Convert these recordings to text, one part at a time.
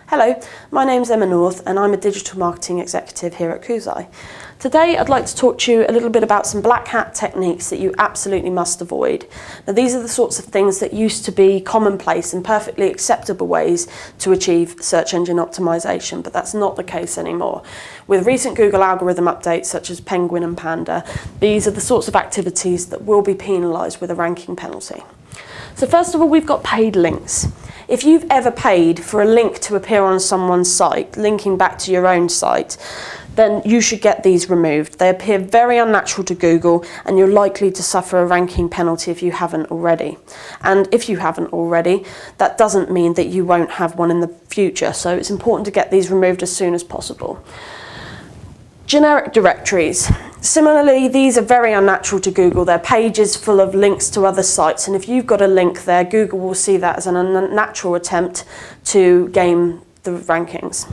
Hello, my name's Emma North and I'm a digital marketing executive here at Koozai. Today I'd like to talk to you a little bit about some black hat techniques that you absolutely must avoid. Now these are the sorts of things that used to be commonplace and perfectly acceptable ways to achieve search engine optimization, but that's not the case anymore. With recent Google algorithm updates such as Penguin and Panda, these are the sorts of activities that will be penalised with a ranking penalty. So first of all, we've got paid links. If you've ever paid for a link to appear on someone's site, linking back to your own site, then you should get these removed. They appear very unnatural to Google and you're likely to suffer a ranking penalty if you haven't already. And if you haven't already, that doesn't mean that you won't have one in the future. So it's important to get these removed as soon as possible. Generic directories. Similarly, these are very unnatural to Google. They're pages full of links to other sites, and if you've got a link there, Google will see that as an unnatural attempt to game the rankings.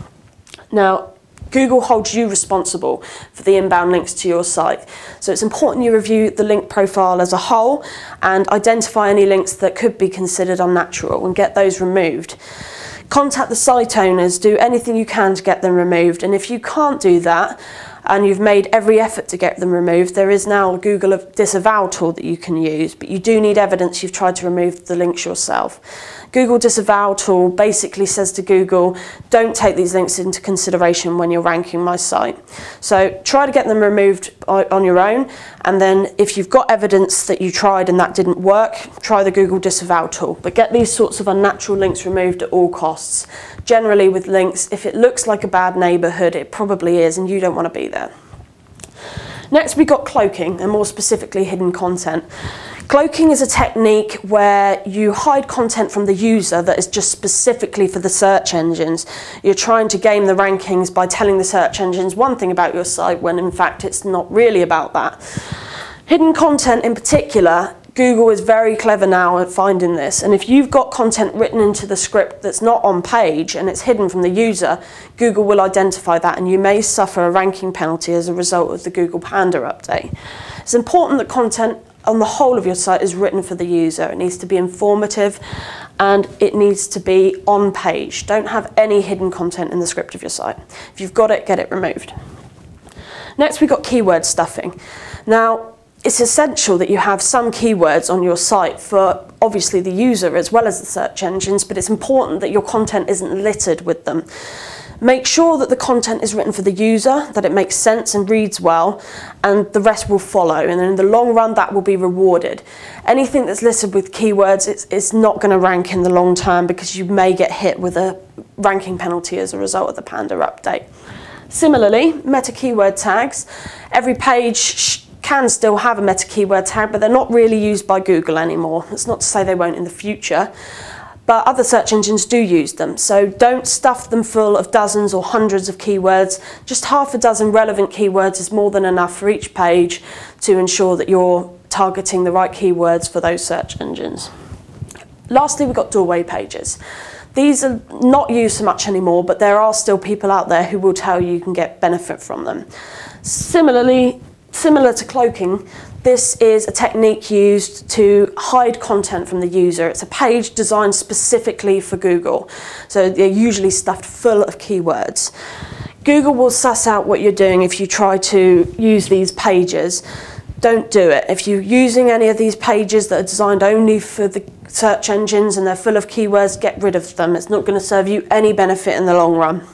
Now, Google holds you responsible for the inbound links to your site. So it's important you review the link profile as a whole and identify any links that could be considered unnatural and get those removed. Contact the site owners, do anything you can to get them removed, and if you can't do that and you've made every effort to get them removed, there is now a Google disavow tool that you can use, but you do need evidence you've tried to remove the links yourself. Google disavow tool basically says to Google, don't take these links into consideration when you're ranking my site. So try to get them removed on your own, and then if you've got evidence that you tried and that didn't work, try the Google disavow tool. But get these sorts of unnatural links removed at all costs. Generally with links, if it looks like a bad neighbourhood, it probably is, and you don't want to be there. Next, we've got cloaking, and more specifically hidden content. Cloaking is a technique where you hide content from the user that is just specifically for the search engines. You're trying to game the rankings by telling the search engines one thing about your site when in fact it's not really about that. Hidden content in particular, Google is very clever now at finding this, and if you've got content written into the script that's not on page and it's hidden from the user, Google will identify that and you may suffer a ranking penalty as a result of the Google Panda update. It's important that content on the whole of your site is written for the user. It needs to be informative and it needs to be on page. Don't have any hidden content in the script of your site. If you've got it, get it removed. Next, we've got keyword stuffing. Now, it's essential that you have some keywords on your site for obviously the user as well as the search engines, but it's important that your content isn't littered with them. Make sure that the content is written for the user, that it makes sense and reads well, and the rest will follow, and in the long run that will be rewarded. Anything that's listed with keywords, it's not going to rank in the long term because you may get hit with a ranking penalty as a result of the Panda update. Similarly, meta keyword tags. Every page can still have a meta keyword tag, but they're not really used by Google anymore. That's not to say they won't in the future, but other search engines do use them. So don't stuff them full of dozens or hundreds of keywords. Just half a dozen relevant keywords is more than enough for each page to ensure that you're targeting the right keywords for those search engines. Lastly, we've got doorway pages. These are not used so much anymore, but there are still people out there who will tell you can get benefit from them. Similar to cloaking, this is a technique used to hide content from the user. It's a page designed specifically for Google, so they're usually stuffed full of keywords. Google will suss out what you're doing if you try to use these pages. Don't do it. If you're using any of these pages that are designed only for the search engines and they're full of keywords, get rid of them. It's not going to serve you any benefit in the long run.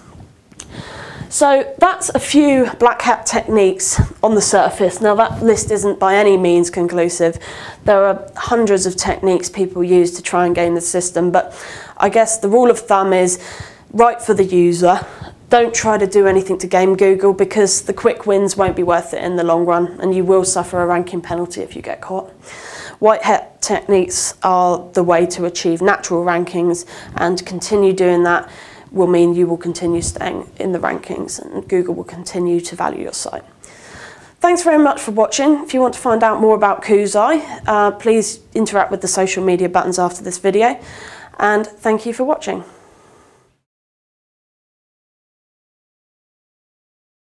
So that's a few black hat techniques on the surface. Now that list isn't by any means conclusive. There are hundreds of techniques people use to try and game the system, but I guess the rule of thumb is write for the user. Don't try to do anything to game Google because the quick wins won't be worth it in the long run and you will suffer a ranking penalty if you get caught. White hat techniques are the way to achieve natural rankings, and to continue doing that will mean you will continue staying in the rankings and Google will continue to value your site. Thanks very much for watching. If you want to find out more about Koozai, please interact with the social media buttons after this video, and thank you for watching.